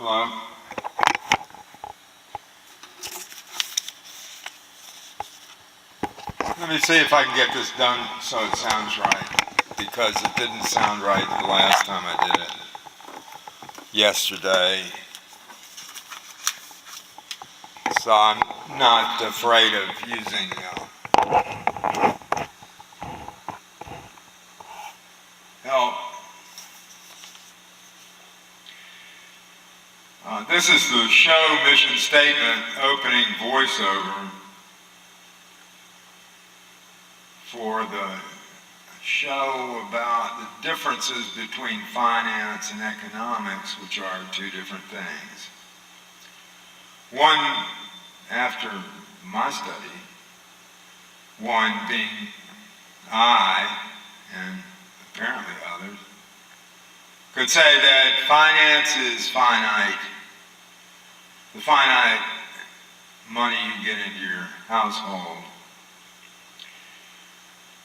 Hello? Let me see if I can get this done so it sounds right, because it didn't sound right the last time I did it yesterday. So I'm not afraid of using help. This is the show mission statement opening voiceover for the show about the differences between finance and economics, which are two different things. One, after my study, one being I, and apparently others, could say that finance is finite. The finite money you get into your household,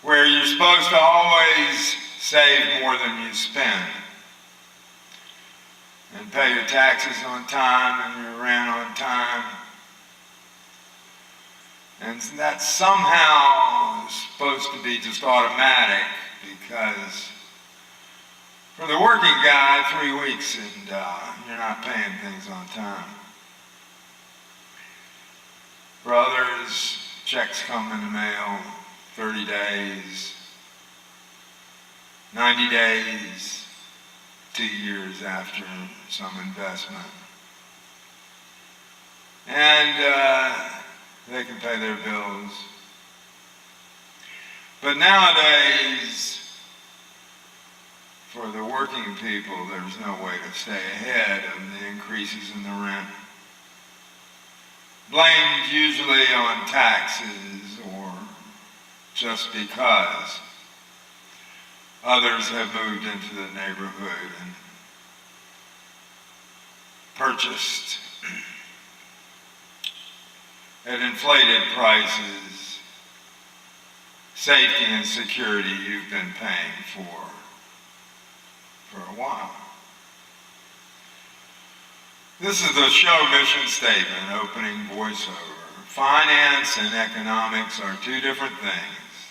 where you're supposed to always save more than you spend, and pay your taxes on time and your rent on time, and that's somehow supposed to be just automatic, because for the working guy, 3 weeks and you're not paying things on time. For others, checks come in the mail 30 days, 90 days, 2 years after some investment. And they can pay their bills. But nowadays, for the working people, there's no way to stay ahead of the increases in the rent. Blamed usually on taxes or just because others have moved into the neighborhood and purchased at inflated prices safety and security you've been paying for a while. This is the show mission statement, opening voiceover. Finance and economics are two different things.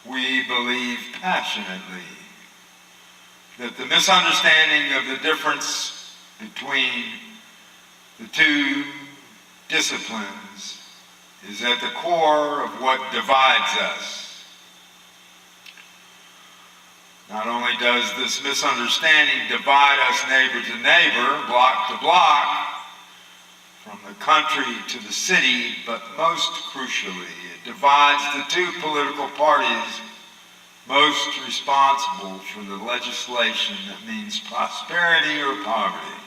We believe passionately that the misunderstanding of the difference between the two disciplines is at the core of what divides us. Not only does this misunderstanding divide us neighbor to neighbor, block to block, from the country to the city, but most crucially, it divides the two political parties most responsible for the legislation that means prosperity or poverty.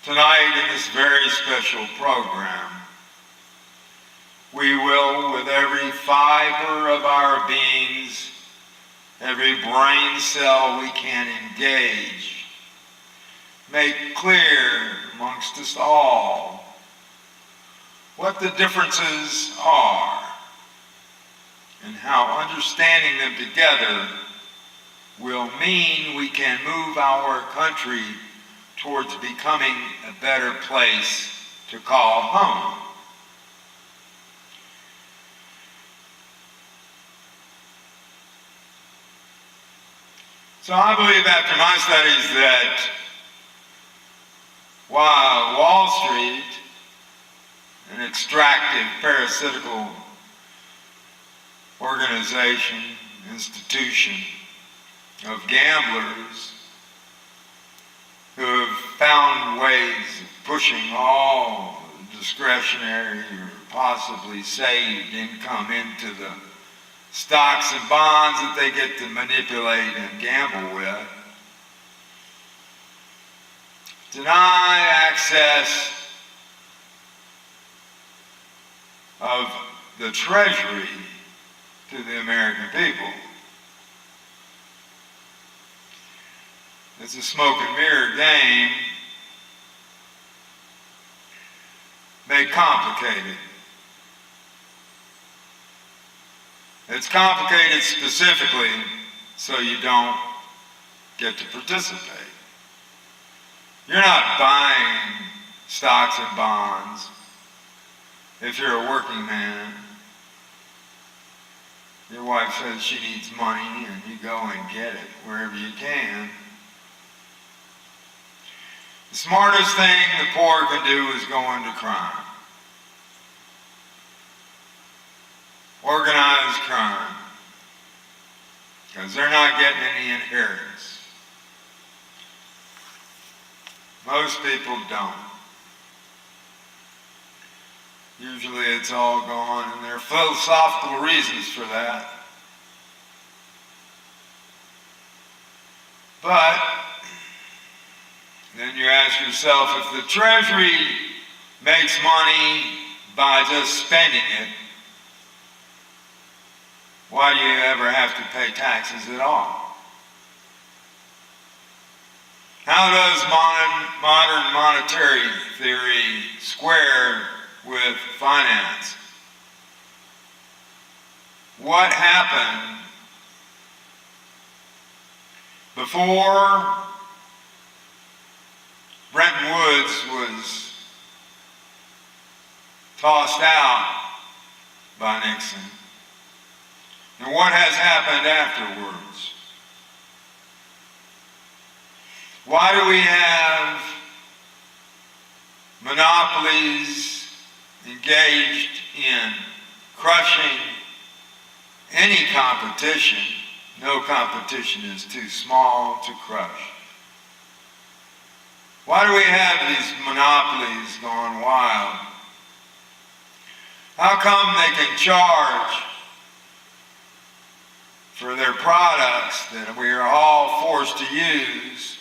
Tonight, in this very special program, we will, with every fiber of our beings, every brain cell we can engage, make clear amongst us all what the differences are and how understanding them together will mean we can move our country towards becoming a better place to call home. So I believe after my studies that while Wall Street, an extractive, parasitical organization, institution of gamblers who have found ways of pushing all discretionary or possibly saved income into the stocks and bonds that they get to manipulate and gamble with, deny access of the treasury to the American people. It's a smoke and mirror game made complicated. It's complicated specifically so you don't get to participate. You're not buying stocks and bonds if you're a working man. Your wife says she needs money and you go and get it wherever you can. The smartest thing the poor can do is go into crime. Organized crime. Because they're not getting any inheritance. Most people don't. Usually it's all gone, and there are philosophical reasons for that. But then you ask yourself, if the Treasury makes money by just spending it, why do you ever have to pay taxes at all? How does modern monetary theory square with finance? What happened before Bretton Woods was tossed out by Nixon? And what has happened afterwards? Why do we have monopolies engaged in crushing any competition? No competition is too small to crush. Why do we have these monopolies going wild? How come they can charge for their products that we are all forced to use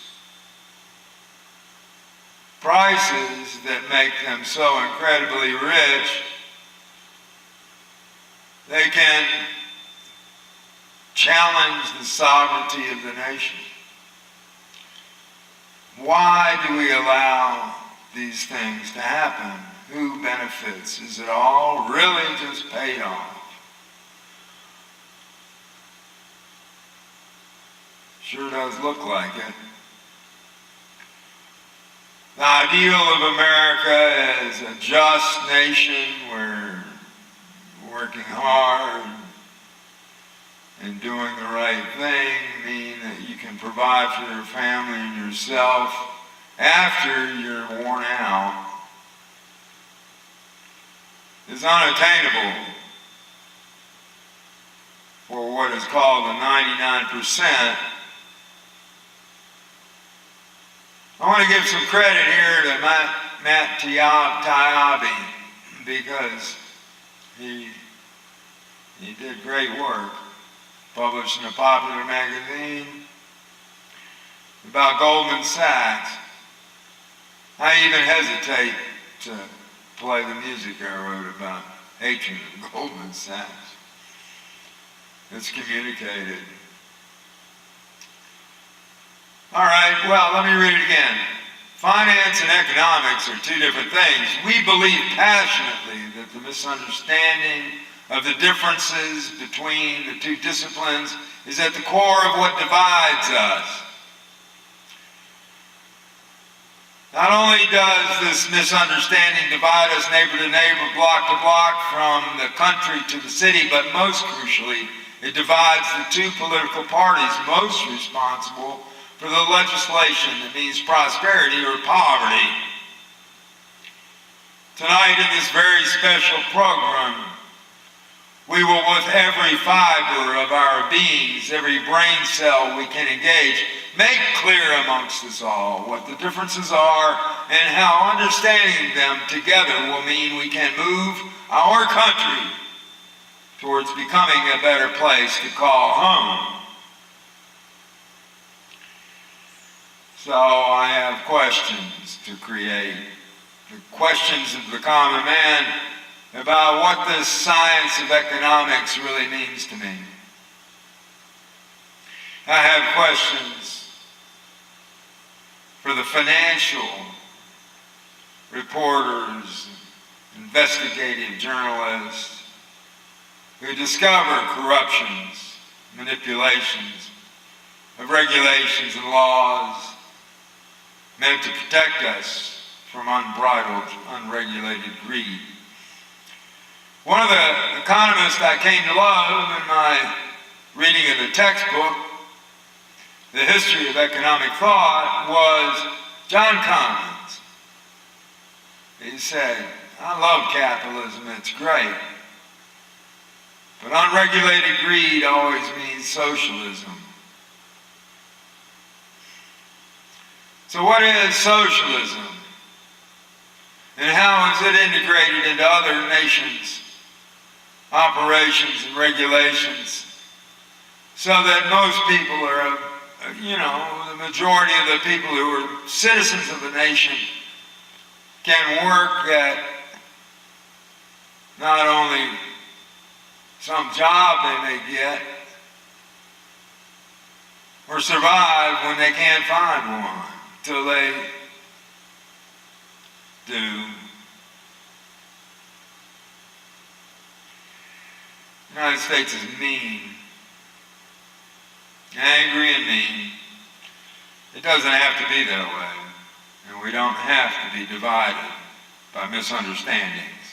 prices that make them so incredibly rich they can challenge the sovereignty of the nation? Why do we allow these things to happen? Who benefits? Is it all really just paid off? Sure does look like it. The ideal of America as a just nation where working hard and doing the right thing mean that you can provide for your family and yourself after you're worn out is unattainable for what is called the 99%. I want to give some credit here to Matt Taibbi because he did great work published in a popular magazine about Goldman Sachs. I even hesitate to play the music I wrote about hatred of Goldman Sachs. It's communicated. All right, well, let me read it again. Finance and economics are two different things. We believe passionately that the misunderstanding of the differences between the two disciplines is at the core of what divides us. Not only does this misunderstanding divide us neighbor to neighbor, block to block, from the country to the city, but most crucially, it divides the two political parties most responsible for the legislation that means prosperity or poverty. Tonight in this very special program, we will, with every fiber of our beings, every brain cell we can engage, make clear amongst us all what the differences are and how understanding them together will mean we can move our country towards becoming a better place to call home. So I have questions to create. The questions of the common man about what this science of economics really means to me. I have questions for the financial reporters, investigative journalists who discover corruptions, manipulations, of regulations and laws meant to protect us from unbridled, unregulated greed. One of the economists I came to love in my reading of the textbook, The History of Economic Thought, was John Collins. He said, I love capitalism, it's great. But unregulated greed always means socialism. So what is socialism? And how is it integrated into other nations' operations and regulations so that most people are, the majority of the people who are citizens of the nation can work at not only some job they may get or survive when they can't find one till they do. The United States is mean, angry and mean. It doesn't have to be that way, and we don't have to be divided by misunderstandings.